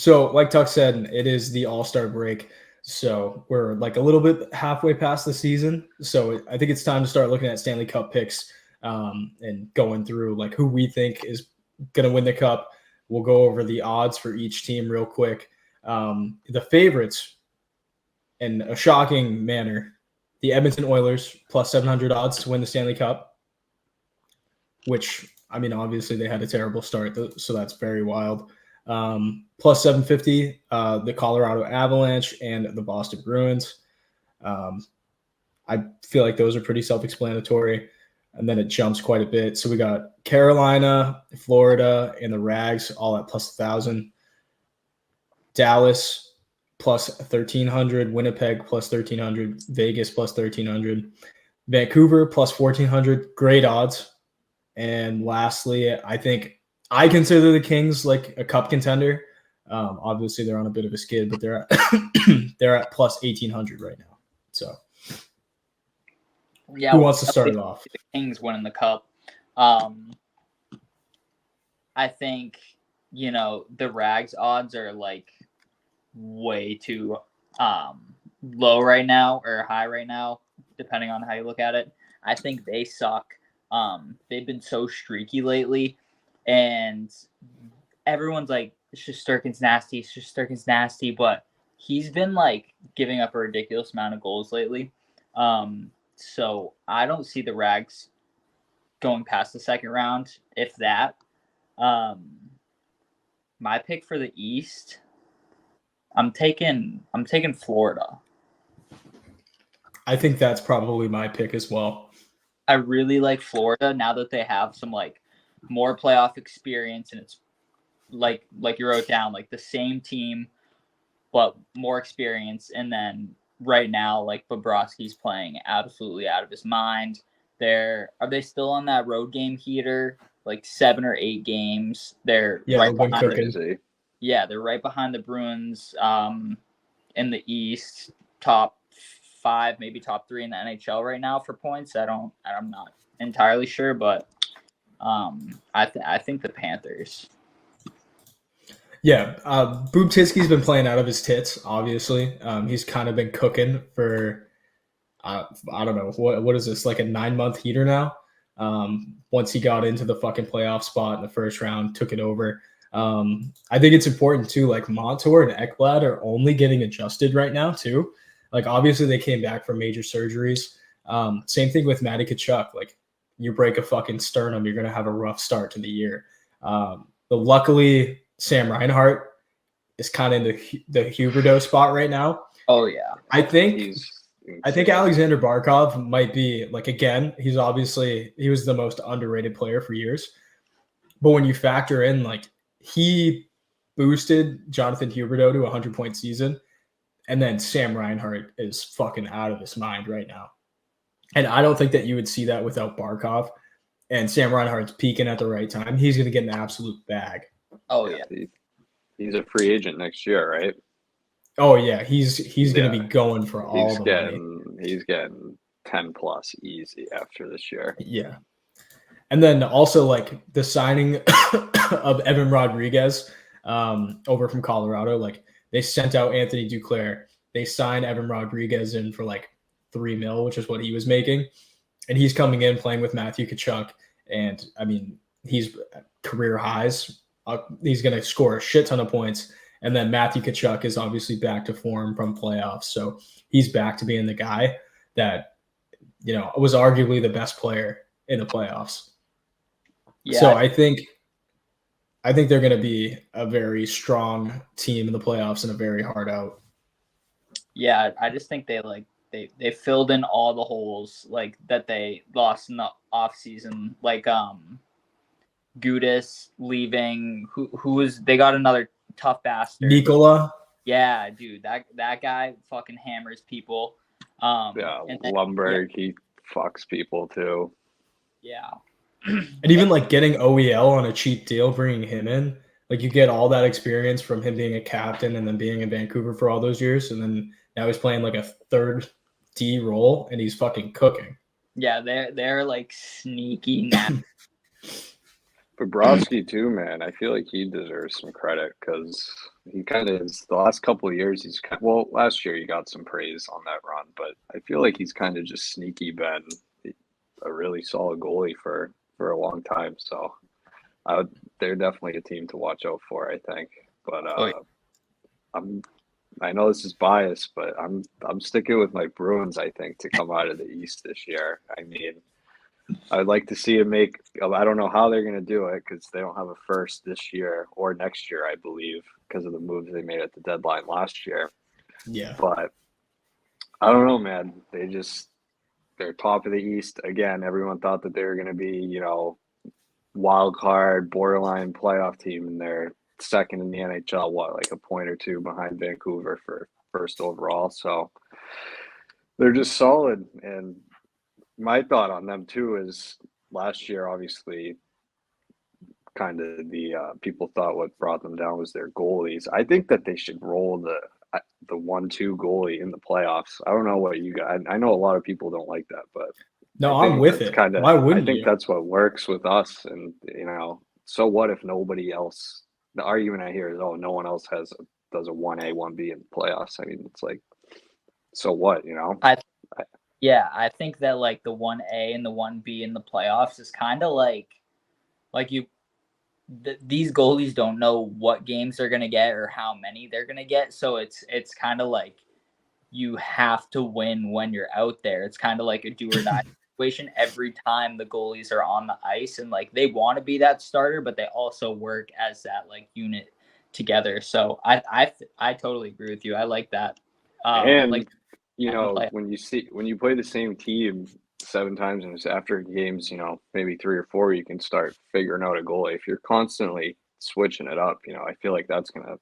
So, like Tuck said, it is the All-Star break. So we're like a little bit halfway past the season. So I think it's time to start looking at Stanley Cup picks and going through like who we think is going to win the cup. We'll go over the odds for each team real quick. The favorites, in a shocking manner, the Edmonton Oilers plus 700 odds to win the Stanley Cup, which, I mean, obviously they had a terrible start, so that's very wild. Plus 750, the Colorado Avalanche and the Boston Bruins. I feel like those are pretty self-explanatory. And then it jumps quite a bit. So we got Carolina, Florida, and the Rags all at plus 1,000. Dallas plus 1,300. Winnipeg plus 1,300. Vegas plus 1,300. Vancouver plus 1,400. Great odds. And lastly, I consider the Kings like a cup contender. Obviously, they're on a bit of a skid, but they're at plus 1,800 right now. So, yeah, who wants to start it off? The Kings winning the cup. I think the Rags odds are like way too low right now or high right now, depending on how you look at it. I think they suck. They've been so streaky lately, and everyone's like, Shesterkin's nasty, but he's been like giving up a ridiculous amount of goals lately. So I don't see the Rags going past the second round, if that. My pick for the East, I'm taking Florida. I think that's probably my pick as well. I really like Florida now that they have some like more playoff experience, and it's like you wrote down, like the same team but more experience. And then right now, like Bobrovsky's playing absolutely out of his mind. Are they still on that road game heater? Like 7 or 8 games. They're right behind. They're right behind the Bruins in the East, top 5, maybe top 3 in the NHL right now for points. I'm not entirely sure, but I think the Panthers. Yeah, Bubtiski's been playing out of his tits. Obviously, he's kind of been cooking for I don't know what is this, like a 9-month heater now. Once he got into the fucking playoff spot in the first round, took it over. I think it's important too. Like Montour and Ekblad are only getting adjusted right now too. Like obviously they came back from major surgeries. Same thing with Matty Tkachuk. Like you break a fucking sternum, you're gonna have a rough start to the year. But luckily Sam Reinhart is kind of in the Huberdeau spot right now. Oh yeah, I think Alexander Barkov might be like, again, he was the most underrated player for years. But when you factor in like he boosted Jonathan Huberdeau to a 100-point season, and then Sam Reinhart is fucking out of his mind right now. And I don't think that you would see that without Barkov. And Sam Reinhart's peaking at the right time. He's going to get an absolute bag. Oh yeah. He's a free agent next year, right? Oh yeah, he's going to be going for all the money. He's getting 10 plus easy after this year. Yeah. And then also like the signing of Evan Rodriguez over from Colorado, like they sent out Anthony Duclair. They signed Evan Rodriguez in for like $3 million, which is what he was making. And he's coming in playing with Matthew Tkachuk. And I mean, he's career highs. He's going to score a shit ton of points. And then Matthew Tkachuk is obviously back to form from playoffs. So he's back to being the guy that, was arguably the best player in the playoffs. Yeah. So I think they're going to be a very strong team in the playoffs and a very hard out. Yeah, I just think they filled in all the holes like that they lost in the offseason. Like Gudis leaving, they got another tough bastard. Nicola. Yeah, dude, that guy fucking hammers people. Lumberg, he fucks people too. Yeah. And even like getting OEL on a cheap deal, bringing him in, like you get all that experience from him being a captain and then being in Vancouver for all those years. And then now he's playing like a third D role and he's fucking cooking. Yeah, they're like sneaky. Bobrovsky too, man. I feel like he deserves some credit because he kind of is. The last couple of years, well, last year he got some praise on that run, but I feel like he's kind of just sneaky been a really solid goalie for a long time. So they're definitely a team to watch out for, I think. But I'm I know this is biased, but I'm sticking with my Bruins. I think to come out of the East this year. I mean, I'd like to see him make. I don't know how they're going to do it because they don't have a first this year or next year, I believe, because of the moves they made at the deadline last year. Yeah. But I don't know, man. They're top of the East again. Everyone thought that they were going to be, wild card, borderline playoff team, and they're second in the NHL. What, like a point or two behind Vancouver for first overall. So they're just solid. And my thought on them too is last year, obviously, kind of the people thought what brought them down was their goalies. I think that they should roll the 1-2 goalie in the playoffs. I don't know what you guys. I know a lot of people don't like that, but No, I'm with it. Why wouldn't I think you? that's what works with us. And so what if nobody else? The argument I hear is, oh, no one else does a 1A 1B in the playoffs. I mean, it's like, so what? I think that like the 1A and the 1B in the playoffs is kind of like these goalies don't know what games they're going to get or how many they're going to get. So it's kind of like you have to win when you're out there. It's kind of like a do or die situation every time the goalies are on the ice, and like they want to be that starter, but they also work as that like unit together. So I totally agree with you. I like that. And when you play the same team 7 times and it's after games, maybe 3 or 4, you can start figuring out a goalie. If you're constantly switching it up, I feel like that's gonna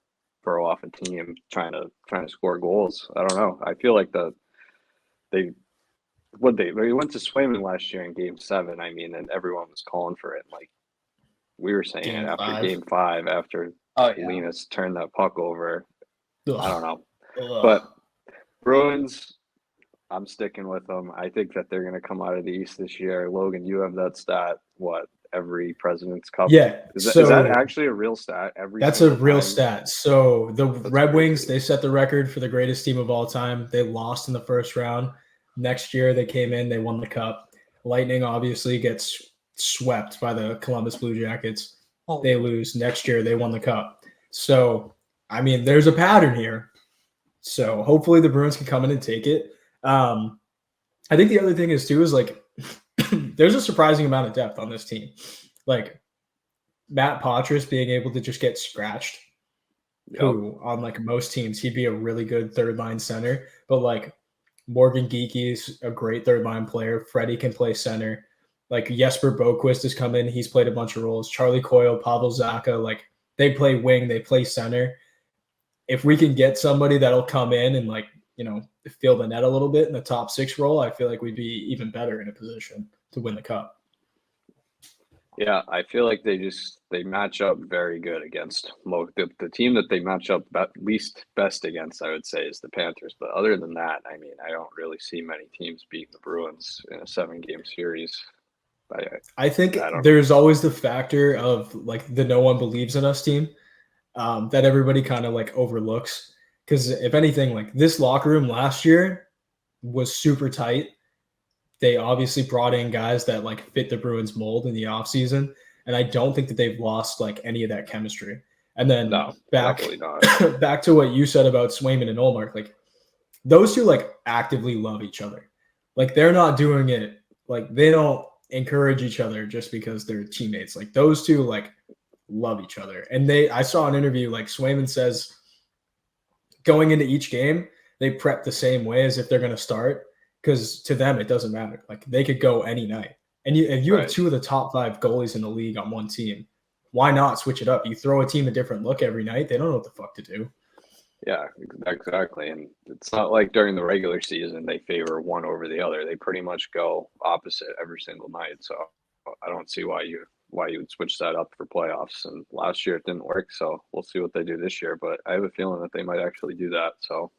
throw off a team trying to score goals. I don't know. I feel like they went to Swayman last year in Game 7. I mean, and everyone was calling for it. Like we were saying Game it after 5. Game 5, after Linus turned that puck over. Ugh. I don't know, Ugh. but Bruins, I'm sticking with them. I think that they're going to come out of the East this year. Logan, you have that stat. What, every President's Cup? Yeah. Is that actually a real stat? That's a real time? stat. So the Red crazy. Wings, they set the record for the greatest team of all time. They lost in the first round. Next year, they came in, they won the cup. Lightning obviously gets swept by the Columbus Blue Jackets. They lose. Next year, they won the cup. So, I mean, there's a pattern here. So hopefully the Bruins can come in and take it. I think the other thing is too is like there's a surprising amount of depth on this team. Like Matt Poitras being able to just get scratched. Yep. Who on like most teams he'd be a really good third line center, but like Morgan Geeky's a great third line player. Freddie can play center. Like Jesper Boquist has come in. He's played a bunch of roles. Charlie Coyle, Pavel Zacha, like they play wing, they play center. If we can get somebody that'll come in and like, fill the net a little bit in the top 6 role, I feel like we'd be even better in a position to win the cup. Yeah, I feel like they match up very good against the team that they match up least best against, I would say, is the Panthers. But other than that, I mean, I don't really see many teams beating the Bruins in a 7-game series. I think there's always the factor of like the no one believes in us team that everybody kind of like overlooks. Because if anything, like this locker room last year was super tight. They obviously brought in guys that like fit the Bruins mold in the offseason. And I don't think that they've lost like any of that chemistry. And then back to what you said about Swayman and Ullmark, like those two like actively love each other. Like they're not doing it. Like they don't encourage each other just because they're teammates. Like those two like love each other. And I saw an interview, like Swayman says going into each game, they prep the same way as if they're going to start. Because to them, it doesn't matter. Like they could go any night. And if you have 2 of the top 5 goalies in the league on one team, why not switch it up? You throw a team a different look every night. They don't know what the fuck to do. Yeah, exactly. And it's not like during the regular season they favor one over the other. They pretty much go opposite every single night. So I don't see why you would switch that up for playoffs. And last year it didn't work. So we'll see what they do this year. But I have a feeling that they might actually do that. So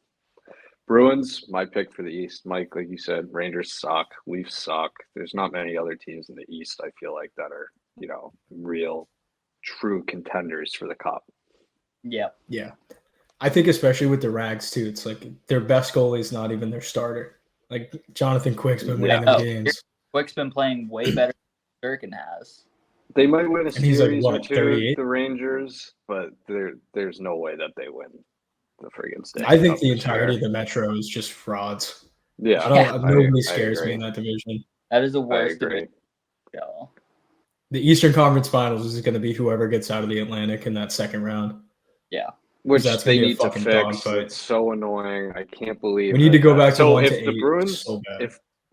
Bruins, my pick for the East. Mike, like you said, Rangers suck. Leafs suck. There's not many other teams in the East, I feel like, that are, real true contenders for the cup. Yeah. Yeah. I think especially with the Rags too, it's like their best goalie is not even their starter. Like Jonathan Quick's been winning them games. Quick's been playing way better than Durkin has. They might win a And he's like, series or what, two, 38? the Rangers, but there's no way that they win the friggin' Stanley I think Cup the this entirety year. of the Metro is just frauds. Yeah, Nobody scares agree. me in that division. That is the I worst agree. division. Go. The Eastern Conference Finals is going to be whoever gets out of the Atlantic in that second round. Yeah. Which that's they gonna be a need to fucking fix. dogfight. It's so annoying. I can't believe We need to go back to so 1 if to the 8. Bruins, So bad.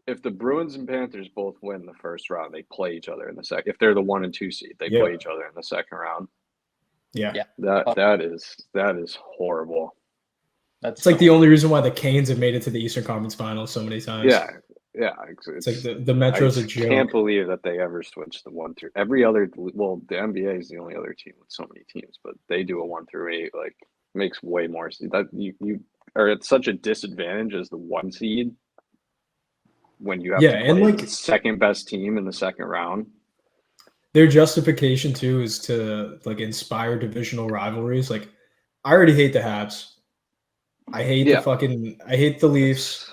if the Bruins and Panthers both win the first round, they play each other in the second. If they're the 1 and 2 seed, they play each other in the second round. Yeah. That is horrible. It's like the only reason why the Canes have made it to the Eastern Conference Finals so many times. Yeah. It's like the Metro's a joke. I can't believe that they ever switched the 1 through every other. Well, the NBA is the only other team with so many teams, but they do a 1 through 8. Like, makes way more sense. That you are at such a disadvantage as the 1 seed when you have to play and the second best team in the second round. Their justification too is to like inspire divisional rivalries. Like, I already hate the Habs. I hate I hate the Leafs.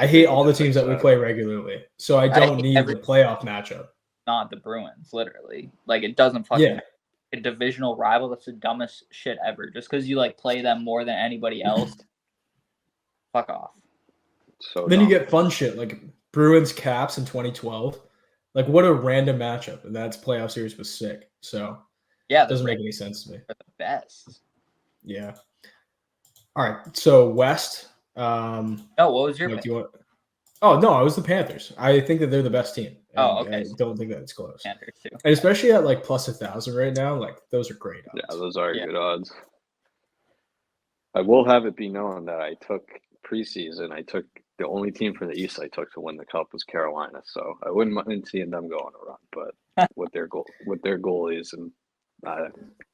I hate all the teams that we play regularly. So I don't need the playoff matchup. Not the Bruins, literally. Like, it doesn't fucking a divisional rival. That's the dumbest shit ever. Just because you like play them more than anybody else. Fuck off. So then you get fun shit like Bruins Caps in 2012. Like, what a random matchup. And that's playoff series was sick. So yeah, it doesn't make any sense to me. They're the best. Yeah. All right. So West. What was your pick? Oh, no, I was the Panthers. I think that they're the best team. Okay. I don't think that it's close. Panthers too. And especially at like plus 1,000 right now, like those are great odds. Yeah, those are good odds. I will have it be known that I took preseason. I took the only team from the East I took to win the Cup was Carolina. So I wouldn't mind seeing them go on a run, but with their goalies and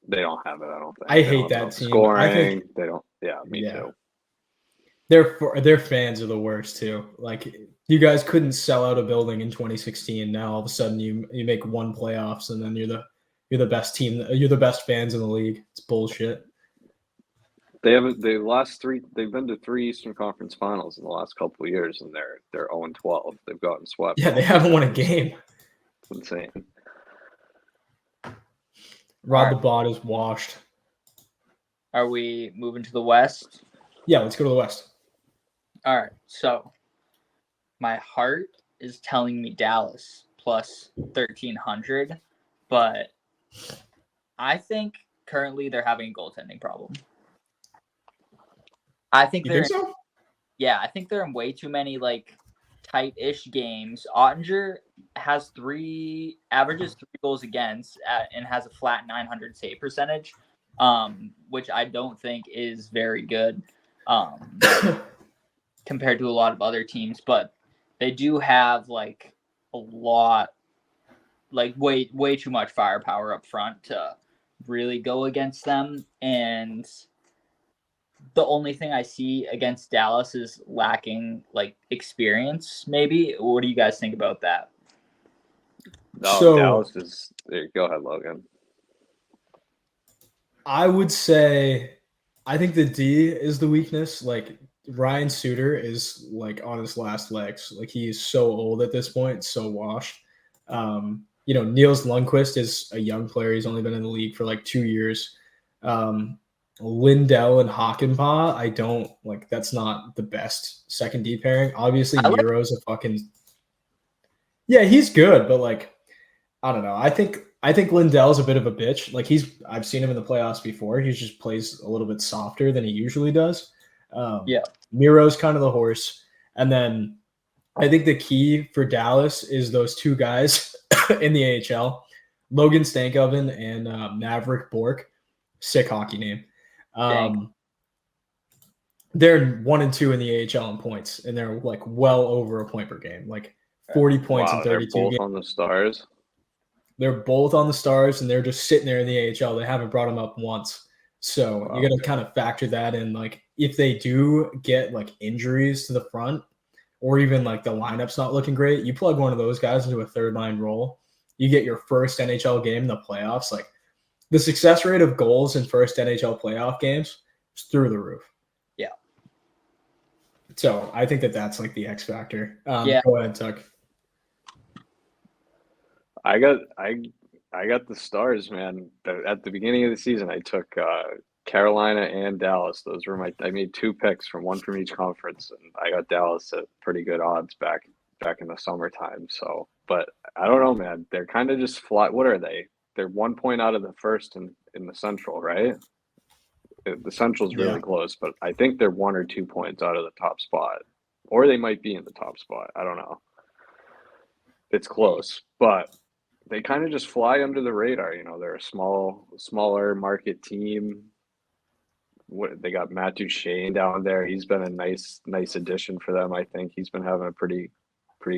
they don't have it. I don't think. I hate that team. Scoring. I think they don't. Yeah, me too. Their fans are the worst too. Like, you guys couldn't sell out a building in 2016. Now all of a sudden you make one playoffs and then you're the best team. You're the best fans in the league. It's bullshit. They've been to 3 Eastern Conference Finals in the last couple of years, and they're 0-12. They've gotten swept. Yeah, they haven't won a game. It's insane. Rod the Bot is washed. Are we moving to the West? Yeah, let's go to the West. All right. So my heart is telling me Dallas plus 1,300, but I think currently they're having a goaltending problem. I think so? Yeah, I think they're in way too many like tight-ish games. Ottinger averages 3 goals against and has a flat 900 save percentage, which I don't think is very good compared to a lot of other teams. But they do have like a lot, like way too much firepower up front to really go against them. And the only thing I see against Dallas is lacking like experience, maybe. What do you guys think about that? No, Dallas is there. Go ahead, Logan. I would say I think the D is the weakness. Like, Ryan Suter is like on his last legs. Like, he is so old at this point, so washed. Niels Lundqvist is a young player. He's only been in the league for like 2 years. Lindell and Hakanpää, I don't like. That's not the best second D pairing. Obviously, Miro's a fucking he's good, but like, I don't know. I think Lindell's a bit of a bitch. Like, I've seen him in the playoffs before. He just plays a little bit softer than he usually does. Miro's kind of the horse, and then I think the key for Dallas is those 2 guys in the AHL, Logan Stankoven and Maverick Bork. Sick hockey name. They're 1 and 2 in the AHL in points, and they're like well over a point per game, like 40 points in 32 they're both games. On the Stars. They're both on the Stars, and they're just sitting there in the AHL. They haven't brought them up once, so you got to kind of factor that in. Like, if they do get like injuries to the front, or even like the lineup's not looking great, you plug one of those guys into a third line role, you get your first NHL game in the playoffs. Like, the success rate of goals in first NHL playoff games is through the roof. Yeah. So I think that's like the X factor. Yeah. Go ahead, Tuck. I got the Stars, man. At the beginning of the season, I took Carolina and Dallas. Those were I made 2 picks one from each conference, and I got Dallas at pretty good odds back in the summertime. So, but I don't know, man. They're kind of just flat. What are they? They're 1 point out of the first in the Central, right? The Central's really close, but I think they're 1 or 2 points out of the top spot, or they might be in the top spot. I don't know. It's close, but they kind of just fly under the radar. You know, they're a smaller market team. They got Matt Duchene down there. He's been a nice addition for them. I think he's been having a pretty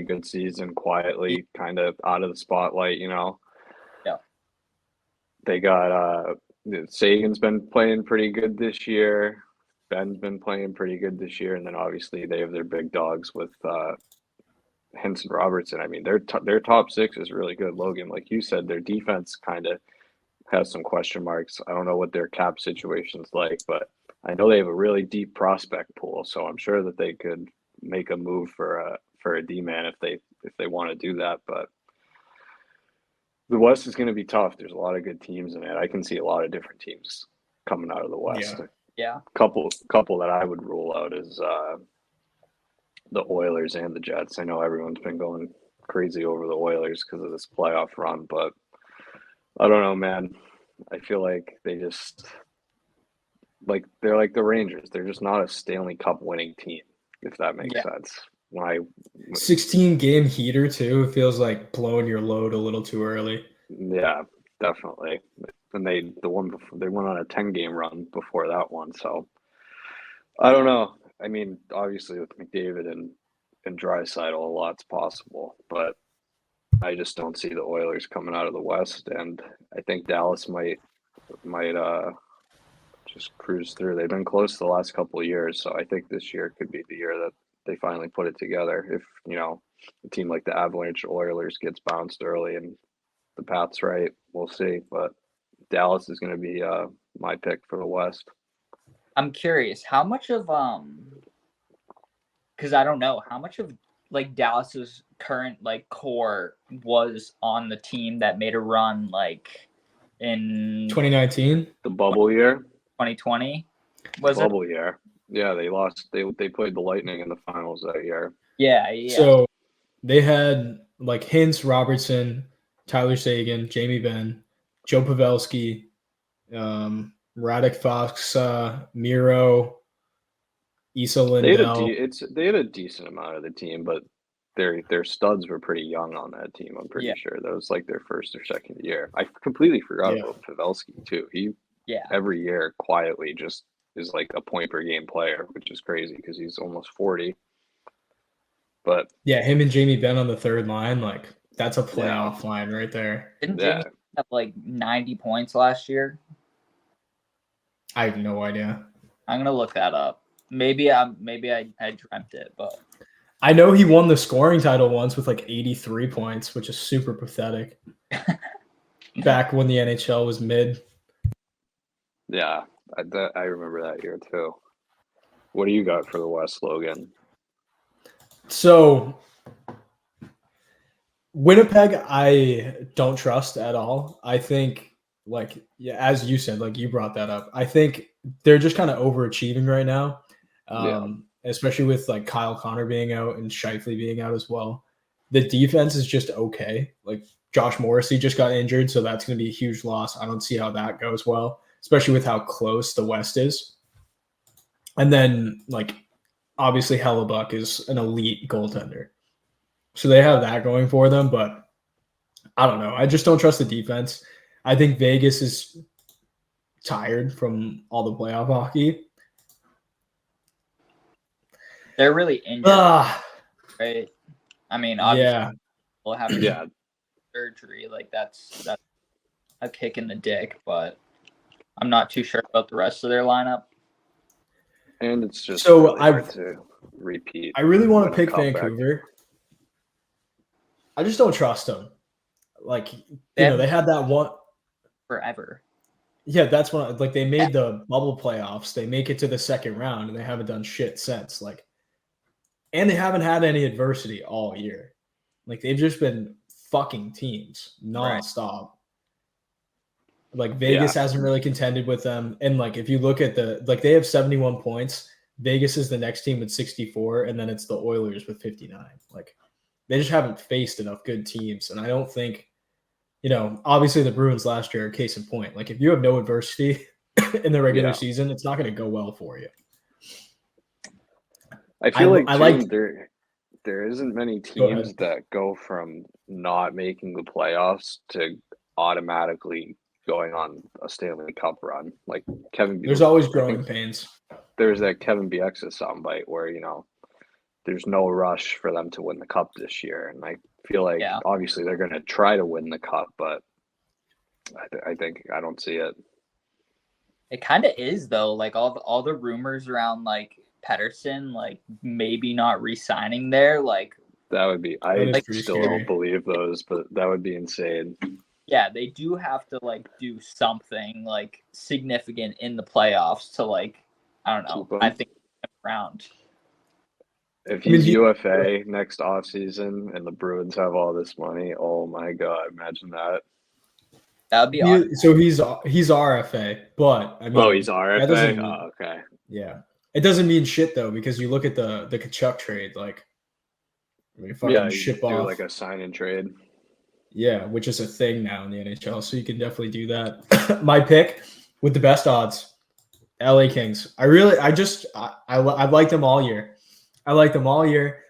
good season, quietly, kind of out of the spotlight. You know. Yeah. They got Sagan's been playing pretty good this year. Ben's been playing pretty good this year, and then obviously they have their big dogs with Henson Robertson. I mean, their top 6 is really good. Logan, like you said, their defense kind of has some question marks. I don't know what their cap situation's like, but I know they have a really deep prospect pool, so I'm sure that they could make a move for a D-man if they want to do that. But the West is going to be tough. There's a lot of good teams in it. I can see a lot of different teams coming out of the West. Yeah. Couple that I would rule out is the Oilers and the Jets. I know everyone's been going crazy over the Oilers because of this playoff run, but I don't know, man. I feel like they just they're like the Rangers. They're just not a Stanley Cup winning team, if that makes sense. 16-game heater too. It feels like blowing your load a little too early. Yeah, definitely. And they went on a 10-game run before that one. So I don't know. I mean, obviously with McDavid and Draisaitl, a lot's possible, but I just don't see the Oilers coming out of the West, and I think Dallas might just cruise through. They've been close the last couple of years, so I think this year could be the year that they finally put it together. If a team like the Avalanche or Oilers gets bounced early and the path's right, we'll see. But Dallas is going to be my pick for the West. I'm curious, how much of because I don't know how much of like Dallas's current like core was on the team that made a run like in 2019, the bubble year, 2020 was bubble year. Yeah, they lost. They played the Lightning in the finals that year. Yeah. So they had like Hintz, Robertson, Tyler Seguin, Jamie Benn, Joe Pavelski, Radek Fox, Miro, Issa Lindell. They had a decent amount of the team, but their studs were pretty young on that team. I'm pretty sure that was like their first or second year. I completely forgot about Pavelski too. He every year quietly just is like a point per game player, which is crazy because he's almost 40. But yeah, him and Jamie Benn on the third line, like that's a playoff line right there. Didn't Jamie have like 90 points last year? I have no idea. I'm gonna look that up. Maybe I dreamt it, but I know he won the scoring title once with like 83 points, which is super pathetic. Back when the NHL was mid. Yeah, I remember that year too. What do you got for the West, Logan? So Winnipeg, I don't trust at all. I think, like, as you said, like you brought that up, I think they're just kind of overachieving right now, especially with like Kyle Connor being out and Scheifele being out as well. The defense is just okay. Like Josh Morrissey just got injured, so that's going to be a huge loss. I don't see how that goes well, especially with how close the West is. And then, like, obviously Hellebuck is an elite goaltender. So they have that going for them, but I don't know. I just don't trust the defense. I think Vegas is tired from all the playoff hockey. They're really injured, right? I mean, obviously, we'll have surgery. Like that's a kick in the dick, but I'm not too sure about the rest of their lineup. And it's just so really hard to repeat. I really want to pick Vancouver. I just don't trust them. Like, they had that one forever. Yeah, that's what like they made the bubble playoffs. They make it to the second round and they haven't done shit since. Like, and they haven't had any adversity all year. Like they've just been fucking teams nonstop. Like Vegas hasn't really contended with them. And like if you look at they have 71 points. Vegas is the next team with 64, and then it's the Oilers with 59. Like they just haven't faced enough good teams. And I don't think, obviously the Bruins last year are case in point. Like if you have no adversity in the regular season, it's not going to go well for you. I feel there isn't many teams that go from not making the playoffs to automatically going on a Stanley Cup run. Like Kevin, there's always growing pains. There's that Kevin Bieksa soundbite where there's no rush for them to win the cup this year, and I feel like obviously they're going to try to win the cup, but I don't see it. It kind of is though. Like all the rumors around like Pettersson, like maybe not re-signing there. Like that would be. I still don't believe those, but that would be insane. Yeah, they do have to like do something like significant in the playoffs to like, I don't know. I think around. If he's UFA next offseason and the Bruins have all this money, oh my God, imagine that. That would be awesome. So he's RFA, but I mean, he's RFA. Oh, okay. Yeah, it doesn't mean shit though, because you look at the Kachuk trade, like, fucking ship off like a sign and trade. Yeah, which is a thing now in the NHL, so you can definitely do that. My pick with the best odds, LA Kings. I like them all year. I like them all year.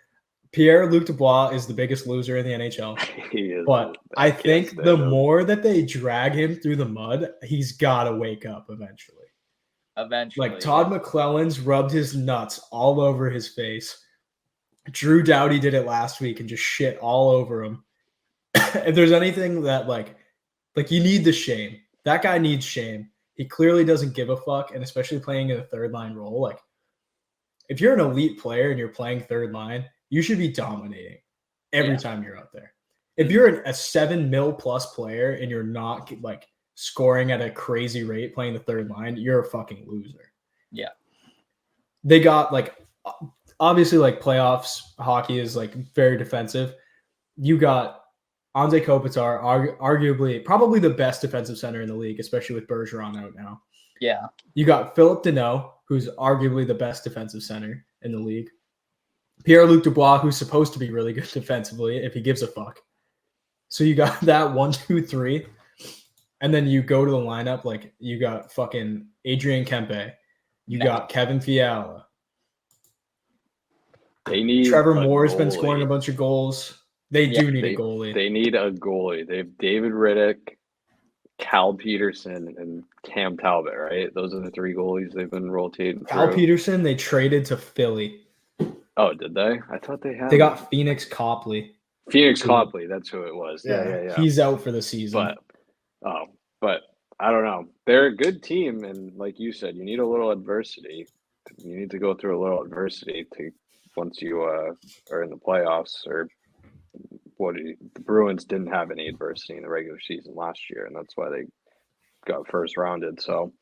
Pierre-Luc Dubois is the biggest loser in the NHL. He is, but I think the more that they drag him through the mud, he's got to wake up eventually. Like Todd McClellan's rubbed his nuts all over his face. Drew Doughty did it last week and just shit all over him. If there's anything that like you need the shame. That guy needs shame. He clearly doesn't give a fuck, and especially playing in a third line role. Like if you're an elite player and you're playing third line, you should be dominating every time you're out there. If you're a 7 mil plus player and you're not like scoring at a crazy rate playing the third line, you're a fucking loser. Yeah. They got like obviously like playoffs hockey is like very defensive. You got Anze Kopitar, arguably probably the best defensive center in the league, especially with Bergeron out now. Yeah. You got Philip Deneau, who's arguably the best defensive center in the league. Pierre-Luc Dubois, who's supposed to be really good defensively, if he gives a fuck. So you got that 1, 2, 3. And then you go to the lineup, like you got fucking Adrian Kempe. You got Kevin Fiala. They need Trevor Moore's been scoring a bunch of goals. They do need a goalie. They need a goalie. They have David Riddick, Cal Peterson, and Cam Talbot, right? Those are the 3 goalies they've been rotating Cal Peterson, they traded to Philly. Oh, did they? I thought they had. They got Phoenix Copley. Copley, that's who it was. Yeah. He's out for the season. But I don't know. They're a good team, and like you said, you need a little adversity. You need to go through a little adversity to once you are in the playoffs. Or the Bruins didn't have any adversity in the regular season last year, and that's why they got first rounded. So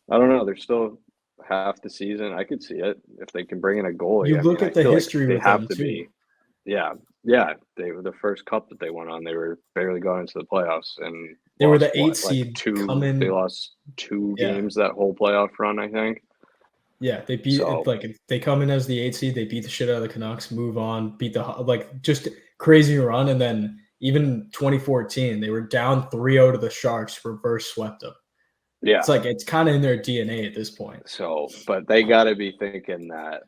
I don't know. They're still half the season. I could see it if they can bring in a goalie. You look at the history with them too. Yeah. They were the first cup that they went on. They were barely going into the playoffs, and they were the 8th seed. They lost 2 games that whole playoff run, I think. Yeah, they beat they come in as the 8th seed. They beat the shit out of the Canucks, move on, beat the just crazy run, and then even 2014 they were down 3-0 to the Sharks, reverse swept them. Yeah, it's kind of in their DNA at this point. So, but they got to be thinking that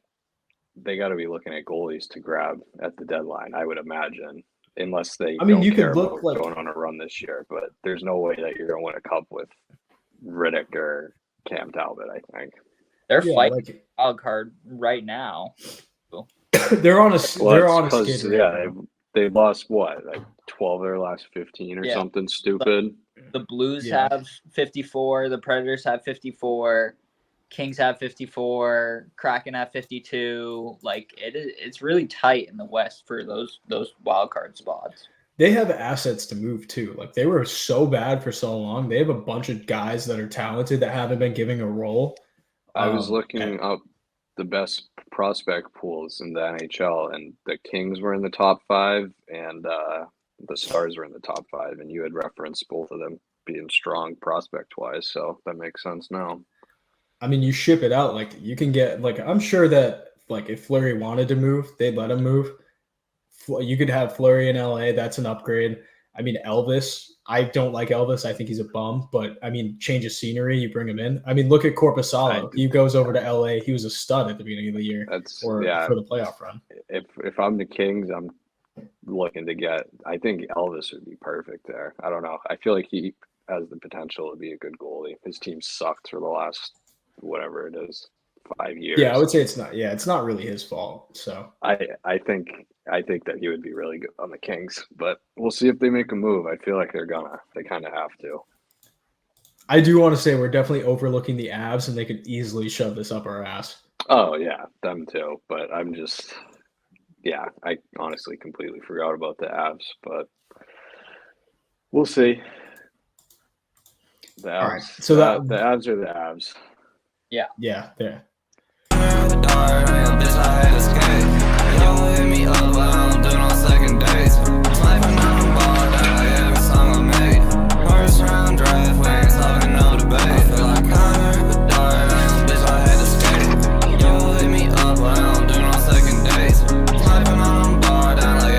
they got to be looking at goalies to grab at the deadline, I would imagine, unless they. You could look like going on a run this year, but there's no way that you're going to win a cup with Riddick or Cam Talbot. I think they're fighting wild card right now. they're on a skid. Yeah, they lost what, like 12 of their last 15 or something stupid. The Blues have 54. The Predators have 54. Kings have 54. Kraken have 52. Like it's really tight in the West for those wild card spots. they have assets to move too. Like they were so bad for so long. They have a bunch of guys that are talented that haven't been given a role. I was and- looking up the best prospect pools in the NHL, and the Kings were in the top 5, and the Stars were in the top 5, and you had referenced both of them being strong prospect wise, so that makes sense now. I mean, you ship it out. Like you can get like I'm sure that like if Fleury wanted to move, they'd let him move. You could have Fleury in LA. That's an upgrade. I mean, Elvis. I don't like Elvis. I think he's a bum. But I mean, change of scenery. You bring him in. I mean, look at Corpusalo. He goes over to LA. He was a stud at the beginning of the year, That's or yeah. for the playoff run. If I'm the Kings, I'm looking to get. I think Elvis would be perfect there. I don't know. I feel like he has the potential to be a good goalie. His team sucked for the last whatever it is, 5 years. Yeah, I would say it's not. Yeah, it's not really his fault. So I think that he would be really good on the Kings, but we'll see if they make a move. I feel like they kind of have to. I do want to say we're definitely overlooking the Avs, and they could easily shove this up our ass. Oh yeah, them too. But I'm just, yeah, I honestly completely forgot about the Avs, but we'll see. The Avs, All right, so the Avs are the Avs. yeah, there.